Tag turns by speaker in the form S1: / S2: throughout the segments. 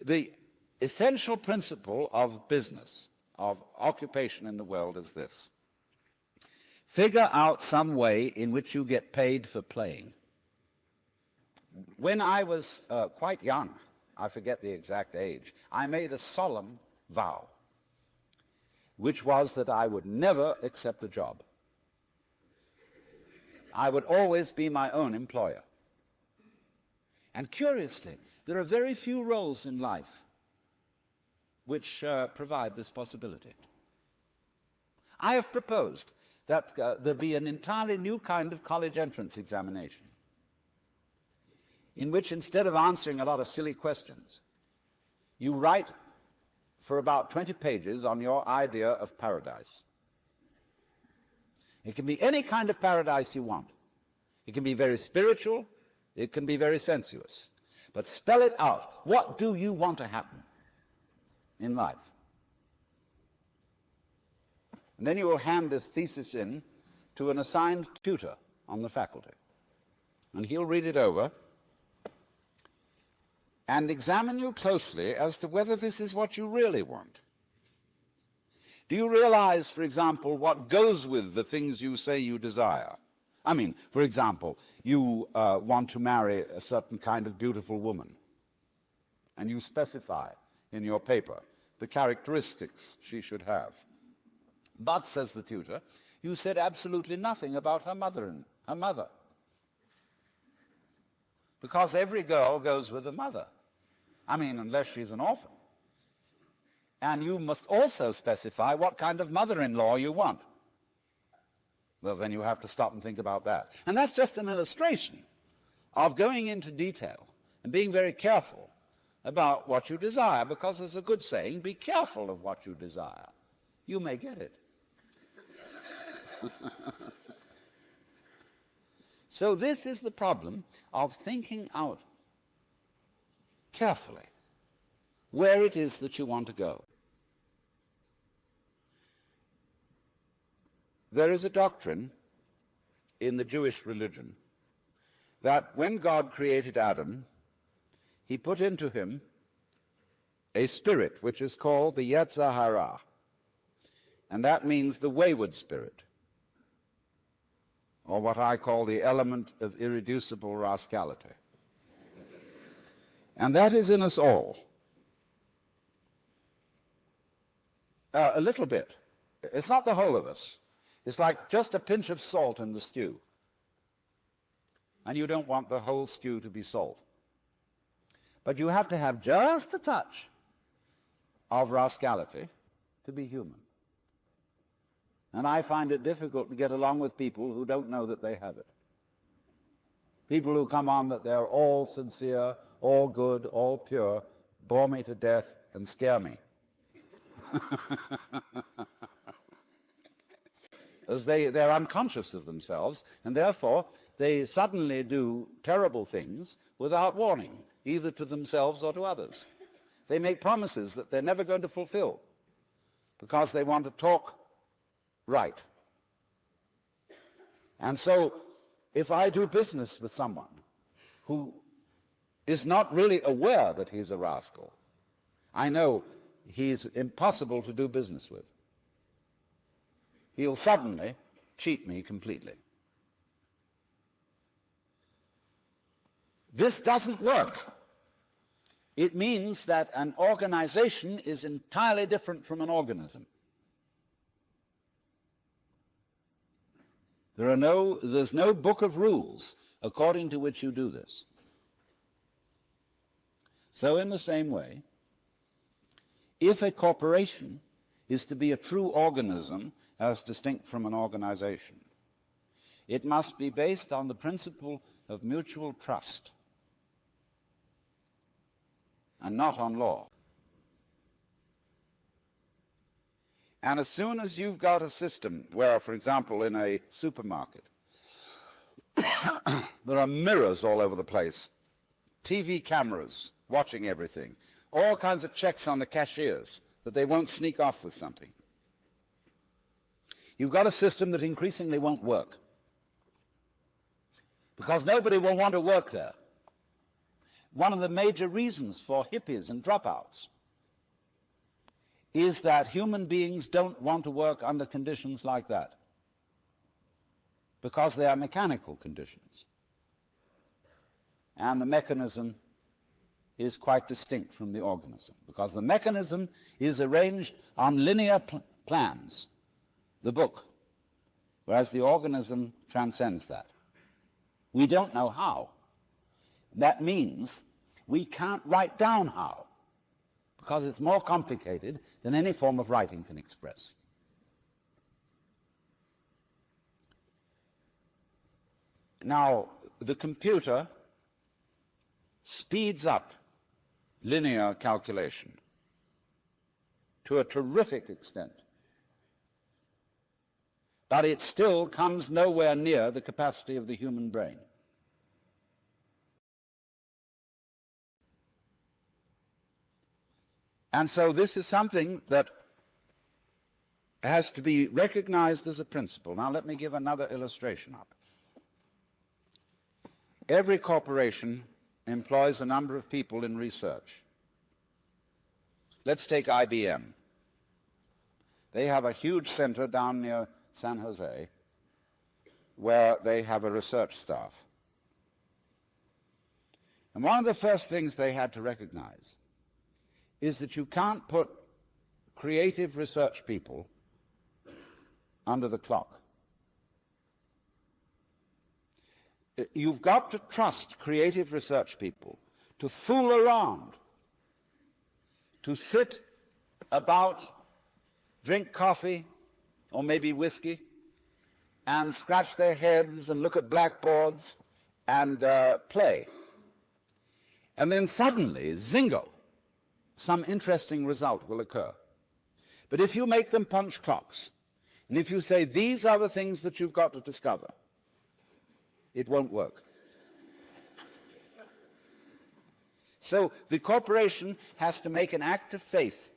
S1: The essential principle of business, of occupation in the world is this. Figure out some way in which you get paid for playing. When I was quite young, I forget the exact age, I made a solemn vow, which was that I would never accept a job. I would always be my own employer. And curiously, there are very few roles in life which provide this possibility. I have proposed that there be an entirely new kind of college entrance examination in which, instead of answering a lot of silly questions, you write for about 20 pages on your idea of paradise. It can be any kind of paradise you want. It can be very spiritual, it can be very sensuous. But spell it out. What do you want to happen in life? And then you will hand this thesis in to an assigned tutor on the faculty. And he'll read it over and examine you closely as to whether this is what you really want. Do you realize, for example, what goes with the things you say you desire? I mean, for example, you want to marry a certain kind of beautiful woman, and you specify in your paper the characteristics she should have. But, says the tutor, you said absolutely nothing about her mother. Because every girl goes with a mother. I mean, unless she's an orphan. And you must also specify what kind of mother-in-law you want. Well, then you have to stop and think about that. And that's just an illustration of going into detail and being very careful about what you desire, because there's a good saying, be careful of what you desire. You may get it. So this is the problem of thinking out carefully where it is that you want to go. There is a doctrine in the Jewish religion that when God created Adam, he put into him a spirit which is called the Yetzer Hara, and that means the wayward spirit, or what I call the element of irreducible rascality. And that is in us all. A little bit. It's not the whole of us. It's like just a pinch of salt in the stew. And you don't want the whole stew to be salt. But you have to have just a touch of rascality to be human. And I find it difficult to get along with people who don't know that they have it. People who come on that they're all sincere, all good, all pure, bore me to death and scare me. As they're unconscious of themselves, and therefore they suddenly do terrible things without warning, either to themselves or to others. They make promises that they're never going to fulfill because they want to talk right. And so if I do business with someone who is not really aware that he's a rascal, I know he's impossible to do business with. He'll suddenly cheat me completely. This doesn't work. It means that an organization is entirely different from an organism. There's no book of rules according to which you do this. So in the same way, if a corporation is to be a true organism as distinct from an organization, it must be based on the principle of mutual trust and not on law. And as soon as you've got a system where, for example, in a supermarket, there are mirrors all over the place, TV cameras watching everything, all kinds of checks on the cashiers that they won't sneak off with something, you've got a system that increasingly won't work because nobody will want to work there. one of the major reasons for hippies and dropouts is that human beings don't want to work under conditions like that because they are mechanical conditions. And the mechanism is quite distinct from the organism, because the mechanism is arranged on linear plans, the book, whereas the organism transcends that. We don't know how. That means we can't write down how, because it's more complicated than any form of writing can express. Now, the computer speeds up linear calculation to a terrific extent, but it still comes nowhere near the capacity of the human brain. And so this is something that has to be recognized as a principle. Now let me give another illustration of it. Every corporation employs a number of people in research. Let's take IBM. They have a huge center down near San Jose where they have a research staff. And one of the first things they had to recognize is that you can't put creative research people under the clock. You've got to trust creative research people to fool around, to sit about, drink coffee or maybe whiskey, and scratch their heads and look at blackboards and play. And then suddenly, zingo, some interesting result will occur. But if you make them punch clocks, and if you say, these are the things that you've got to discover, it won't work. So the corporation has to make an act of faith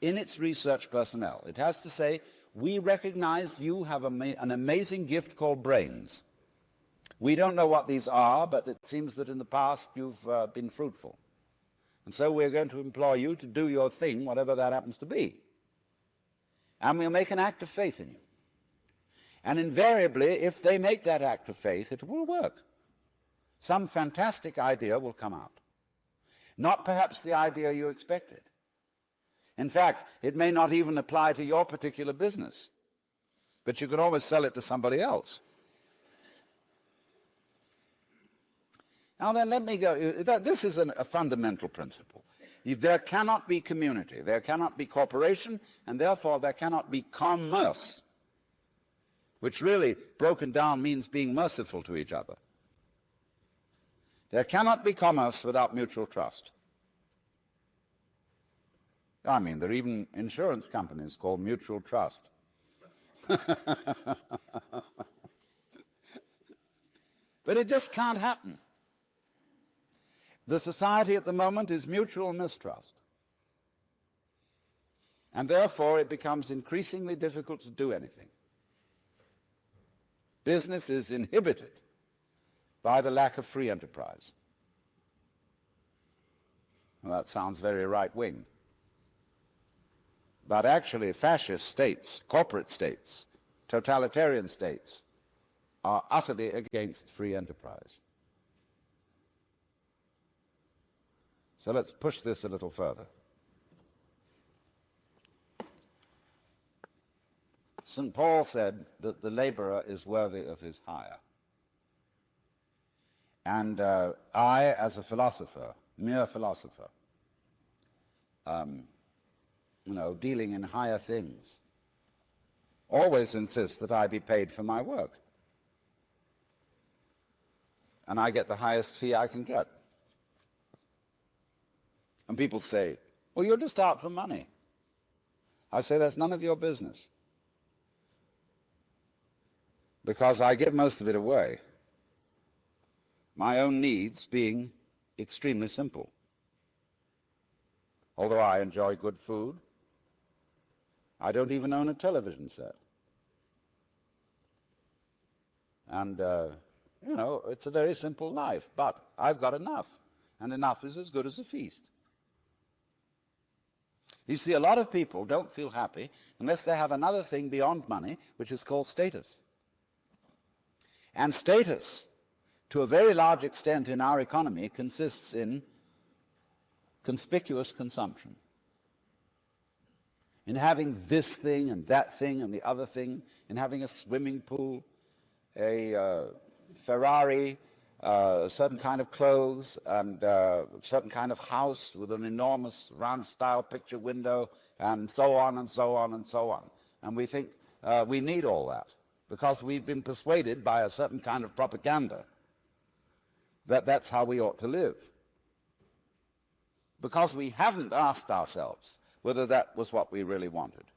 S1: in its research personnel. It has to say, we recognize you have an amazing gift called brains. We don't know what these are, but it seems that in the past you've been fruitful. And so we're going to employ you to do your thing, whatever that happens to be. And we'll make an act of faith in you. And invariably, if they make that act of faith, it will work. Some fantastic idea will come out. Not perhaps the idea you expected. In fact, it may not even apply to your particular business, but you can always sell it to somebody else. Now then, let me go. This is a fundamental principle. There cannot be community, there cannot be cooperation, and therefore there cannot be commerce, which really, broken down, means being merciful to each other. There cannot be commerce without mutual trust. I mean, there are even insurance companies called mutual trust. But it just can't happen. The society at the moment is mutual mistrust. And therefore it becomes increasingly difficult to do anything. Business is inhibited by the lack of free enterprise. Well, that sounds very right-wing. But actually fascist states, corporate states, totalitarian states are utterly against free enterprise. So let's push this a little further. St. Paul said that the laborer is worthy of his hire. And I, as a philosopher, mere philosopher, dealing in higher things, always insist that I be paid for my work. And I get the highest fee I can get. And people say, well, you're just out for money. I say, that's none of your business. Because I give most of it away. My own needs being extremely simple. Although I enjoy good food, I don't even own a television set. And, it's a very simple life, but I've got enough. and enough is as good as a feast. You see, a lot of people don't feel happy unless they have another thing beyond money, which is called status. And status, to a very large extent in our economy, consists in conspicuous consumption. In having this thing and that thing and the other thing, in having a swimming pool, a Ferrari, a certain kind of clothes, and a certain kind of house with an enormous round-style picture window, and so on and so on and so on. And we think we need all that because we've been persuaded by a certain kind of propaganda that that's how we ought to live. Because we haven't asked ourselves whether that was what we really wanted.